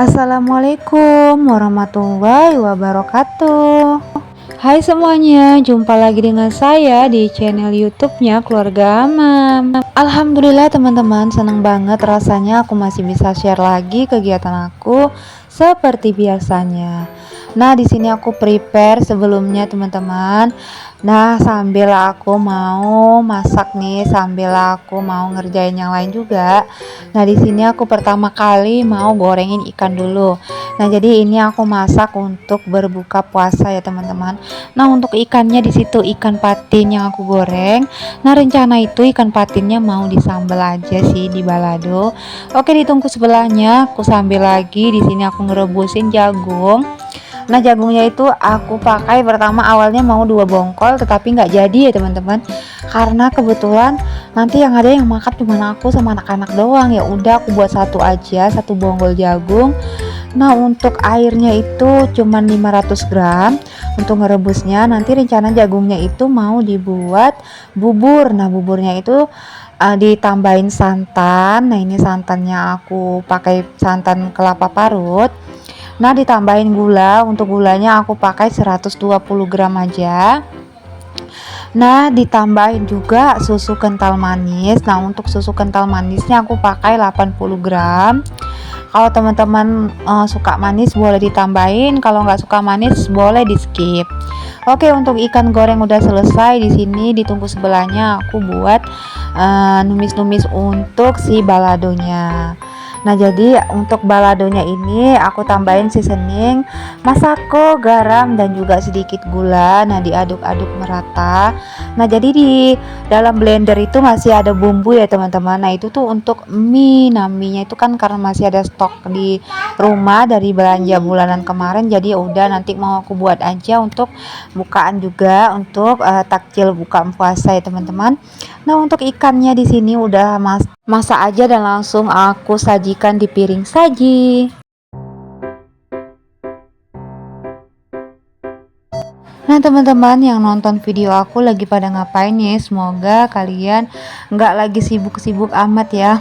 Assalamualaikum warahmatullahi wabarakatuh. Hai semuanya, jumpa lagi dengan saya di channel YouTube-nya Keluarga Amam. Alhamdulillah teman-teman, senang banget rasanya aku masih bisa share lagi kegiatan aku seperti biasanya. Nah, di sini aku prepare sebelumnya teman-teman. Nah, sambil aku mau masak nih, sambil aku mau ngerjain yang lain juga. Nah, di sini aku pertama kali mau gorengin ikan dulu. Nah, jadi ini aku masak untuk berbuka puasa ya teman-teman. Nah, untuk ikannya di situ ikan patin yang aku goreng. Nah, rencana itu ikan patinnya mau disambel aja sih di balado. Oke, ditunggu sebelahnya. Aku sambil lagi di sini aku ngerebusin jagung. Nah, jagungnya itu aku pakai pertama awalnya mau 2 bongkol tetapi nggak jadi ya teman-teman, karena kebetulan nanti yang ada yang makan cuma aku sama anak-anak doang. Ya udah aku buat satu aja, 1 bongkol jagung. Nah, untuk airnya itu cuma 500 gram untuk ngerebusnya. Nanti rencana jagungnya itu mau dibuat bubur. Nah, buburnya itu ditambahin santan. Nah, ini santannya aku pakai santan kelapa parut. Nah, ditambahin gula. Untuk gulanya aku pakai 120 gram aja. Nah, ditambahin juga susu kental manis. Nah, untuk susu kental manisnya aku pakai 80 gram. Kalau teman-teman suka manis boleh ditambahin, kalau nggak suka manis boleh di skip. Oke, untuk ikan goreng udah selesai. Di sini ditunggu sebelahnya aku buat numis-numis untuk si baladonya. Nah, jadi untuk baladonya ini aku tambahin seasoning masako, garam dan juga sedikit gula. Nah, diaduk-aduk merata. Nah, jadi di dalam blender itu masih ada bumbu ya teman-teman. Nah, itu tuh untuk mie. Nah, mie nya itu kan karena masih ada stok di rumah dari belanja bulanan kemarin, jadi ya udah nanti mau aku buat aja untuk bukaan juga, untuk takjil buka puasa ya teman-teman. Nah, untuk ikannya di sini udah masak aja dan langsung aku sajikan di piring saji. Nah, teman-teman yang nonton video aku lagi pada ngapain nih? Semoga kalian nggak lagi sibuk-sibuk amat ya.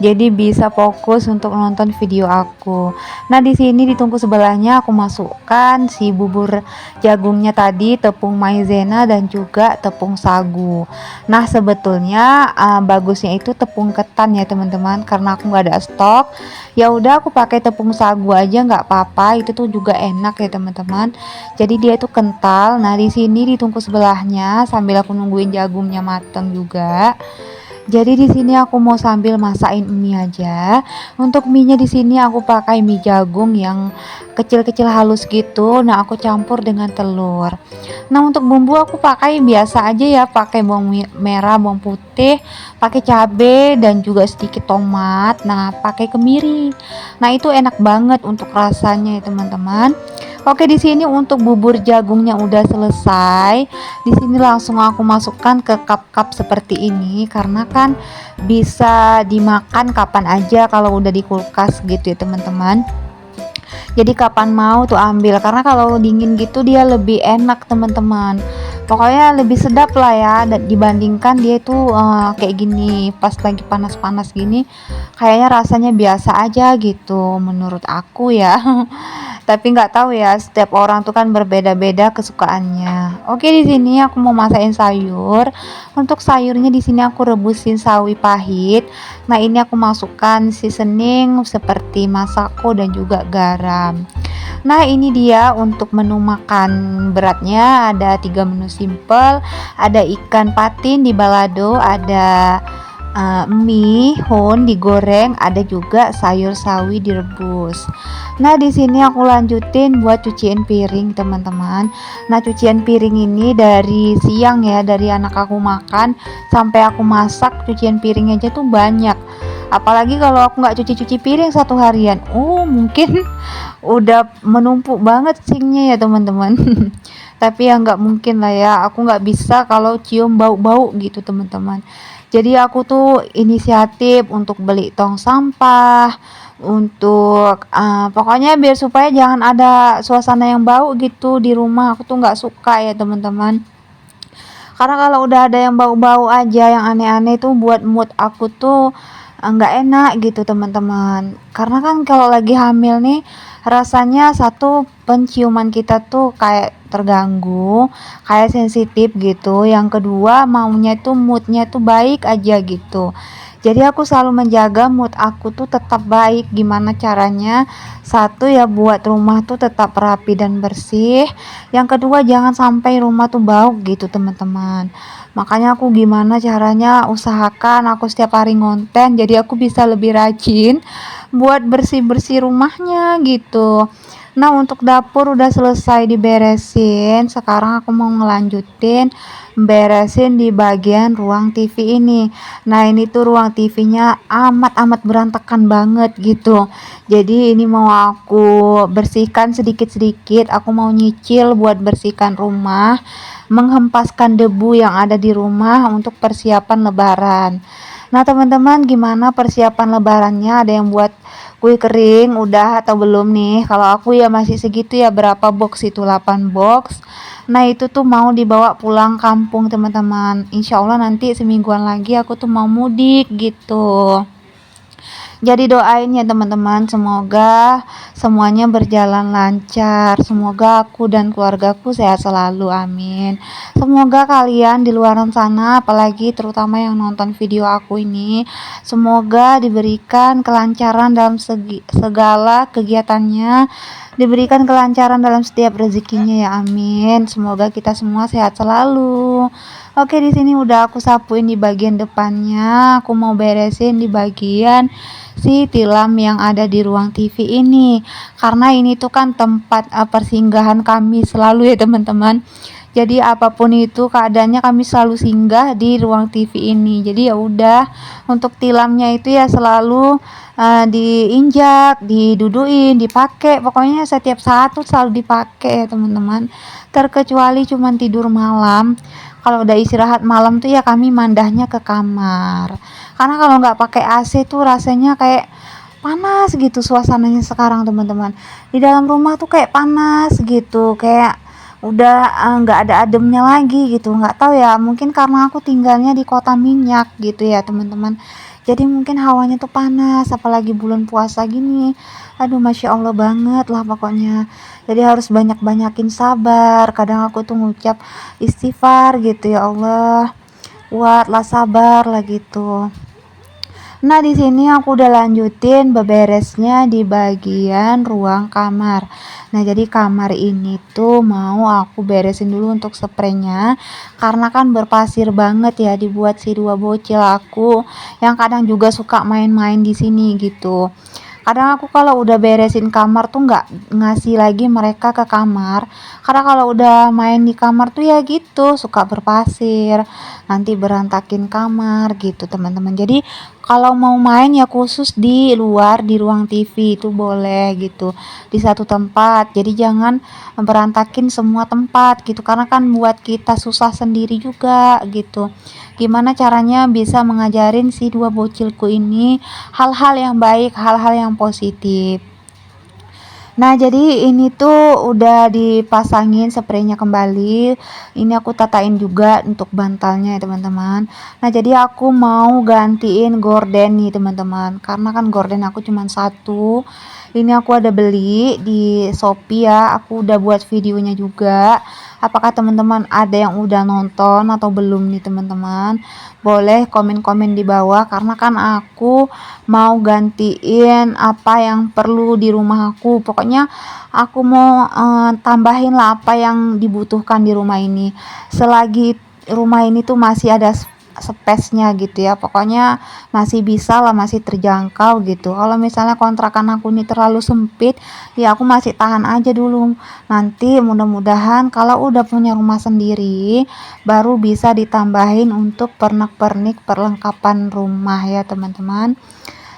Jadi bisa fokus untuk nonton video aku. Nah, di sini ditunggu sebelahnya aku masukkan si bubur jagungnya tadi, tepung maizena dan juga tepung sagu. Nah, sebetulnya bagusnya itu tepung ketan ya teman-teman, karena aku nggak ada stok. Ya udah aku pakai tepung sagu aja nggak apa-apa, itu tuh juga enak ya teman-teman. Jadi dia itu kental. Nah, di sini ditunggu sebelahnya sambil aku nungguin jagungnya mateng juga. Jadi di sini aku mau sambil masakin mie aja. Untuk mie-nya di sini aku pakai mie jagung yang kecil-kecil halus gitu. Nah, aku campur dengan telur. Nah, untuk bumbu aku pakai biasa aja ya, pakai bawang merah, bawang putih, pakai cabai dan juga sedikit tomat. Nah, pakai kemiri. Nah, itu enak banget untuk rasanya ya teman-teman. Oke, di sini untuk bubur jagungnya udah selesai. Di sini langsung aku masukkan ke cup-cup seperti ini karena kan bisa dimakan kapan aja kalau udah di kulkas gitu ya teman-teman. Jadi kapan mau tuh ambil, karena kalau dingin gitu dia lebih enak teman-teman. Pokoknya lebih sedap lah ya dibandingkan dia tuh kayak gini pas lagi panas-panas gini. Kayaknya rasanya biasa aja gitu menurut aku ya. Tapi nggak tahu ya, setiap orang tuh kan berbeda-beda kesukaannya. Oke, di sini aku mau masakin sayur. Untuk sayurnya di sini aku rebusin sawi pahit. Nah, ini aku masukkan seasoning seperti masako dan juga garam. Nah, ini dia untuk menu makan beratnya, ada 3 menu simple, ada ikan patin di balado, ada mie hun digoreng, ada juga sayur sawi direbus. Nah, di sini aku lanjutin buat cucian piring teman-teman. Nah, cucian piring ini dari siang ya, dari anak aku makan sampai aku masak, cucian piring aja tuh banyak. Apalagi kalau aku nggak cuci-cuci piring satu harian, mungkin udah menumpuk banget sinknya ya teman-teman. Tapi ya nggak mungkin lah ya, aku nggak bisa kalau cium bau-bau gitu teman-teman. Jadi aku tuh inisiatif untuk beli tong sampah, untuk pokoknya biar supaya jangan ada suasana yang bau gitu di rumah. Aku tuh nggak suka ya teman-teman, karena kalau udah ada yang bau-bau aja yang aneh-aneh tuh buat mood aku tuh nggak enak gitu teman-teman. Karena kan kalau lagi hamil nih rasanya satu penciuman kita tuh kayak terganggu, kayak sensitif gitu. Yang kedua maunya tuh moodnya tuh baik aja gitu. Jadi aku selalu menjaga mood aku tuh tetap baik. Gimana caranya? Satu ya buat rumah tuh tetap rapi dan bersih. Yang kedua jangan sampai rumah tuh bau gitu teman-teman. Makanya aku gimana caranya usahakan aku setiap hari ngonten jadi aku bisa lebih rajin buat bersih-bersih rumahnya gitu. Nah, untuk dapur udah selesai diberesin. Sekarang aku mau ngelanjutin beresin di bagian ruang TV ini. Nah, ini tuh ruang TV-nya amat-amat berantakan banget gitu. Jadi ini mau aku bersihkan sedikit-sedikit. Aku mau nyicil buat bersihkan rumah, menghempaskan debu yang ada di rumah untuk persiapan lebaran. Nah, teman-teman, gimana persiapan lebarannya? Ada yang buat kue kering udah atau belum nih? Kalau aku ya masih segitu ya, berapa box itu? 8 box. Nah, itu tuh mau dibawa pulang kampung, teman-teman. Insya Allah nanti semingguan lagi aku tuh mau mudik gitu. Jadi doain ya teman-teman, semoga semuanya berjalan lancar. Semoga aku dan keluargaku sehat selalu, amin. Semoga kalian di luar sana, apalagi terutama yang nonton video aku ini, semoga diberikan kelancaran dalam segala kegiatannya, diberikan kelancaran dalam setiap rezekinya ya, amin. Semoga kita semua sehat selalu. Oke, di sini udah aku sapuin di bagian depannya. Aku mau beresin di bagian si tilam yang ada di ruang TV ini. Karena ini tuh kan tempat persinggahan kami selalu ya teman-teman. Jadi apapun itu keadaannya kami selalu singgah di ruang TV ini. Jadi ya udah, untuk tilamnya itu ya selalu diinjak, diduduin, dipakai. Pokoknya setiap saat tuh selalu dipakai ya teman-teman. Terkecuali cuman tidur malam. Kalau udah istirahat malam tuh ya kami mandahnya ke kamar. Karena kalau nggak pakai AC tuh rasanya kayak panas gitu suasananya sekarang teman-teman. Di dalam rumah tuh kayak panas gitu, kayak udah nggak ada ademnya lagi gitu. Nggak tahu ya, mungkin karena aku tinggalnya di kota minyak gitu ya teman-teman. Jadi mungkin hawanya tuh panas, apalagi bulan puasa gini. Aduh, masya Allah banget lah pokoknya. Jadi harus banyak-banyakin sabar. Kadang aku tuh ngucap istighfar gitu, ya Allah, kuatlah, sabar lah gitu. Nah, di sini aku udah lanjutin beberesnya di bagian ruang kamar. Nah, jadi kamar ini tuh mau aku beresin dulu untuk spraynya, karena kan berpasir banget ya dibuat si dua bocil aku yang kadang juga suka main-main di sini gitu. Kadang aku kalau udah beresin kamar tuh nggak ngasih lagi mereka ke kamar, karena kalau udah main di kamar tuh ya gitu suka berpasir, nanti berantakin kamar gitu teman-teman. Jadi kalau mau main ya khusus di luar, di ruang TV itu boleh gitu, di satu tempat. Jadi jangan berantakin semua tempat gitu, karena kan buat kita susah sendiri juga gitu. Gimana caranya bisa mengajarin si dua bocilku ini hal-hal yang baik, hal-hal yang positif. Nah, jadi ini tuh udah dipasangin spraynya kembali. Ini aku tatain juga untuk bantalnya ya teman-teman. Nah, jadi aku mau gantiin gorden nih teman-teman, karena kan gorden aku cuma satu. Ini aku ada beli di Shopee ya, aku udah buat videonya juga. Apakah teman-teman ada yang udah nonton atau belum nih teman-teman? Boleh komen-komen di bawah, karena kan aku mau gantiin apa yang perlu di rumah aku. Pokoknya aku mau tambahin lah apa yang dibutuhkan di rumah ini. Selagi rumah ini tuh masih ada space-nya gitu ya, pokoknya masih bisa lah, masih terjangkau gitu. Kalau misalnya kontrakan aku ini terlalu sempit ya aku masih tahan aja dulu, nanti mudah-mudahan kalau udah punya rumah sendiri baru bisa ditambahin untuk pernak-pernik perlengkapan rumah ya teman-teman.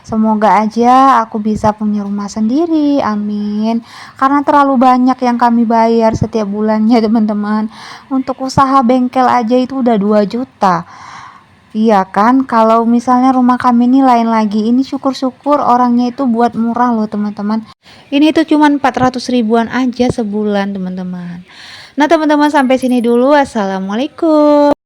Semoga aja aku bisa punya rumah sendiri, amin. Karena terlalu banyak yang kami bayar setiap bulannya teman-teman. Untuk usaha bengkel aja itu udah 2 juta. Iya kan, kalau misalnya rumah kami ini lain lagi. Ini syukur-syukur orangnya itu buat murah loh teman-teman. Ini tuh cuman 400 ribuan aja sebulan teman-teman. Nah teman-teman, sampai sini dulu. Assalamualaikum.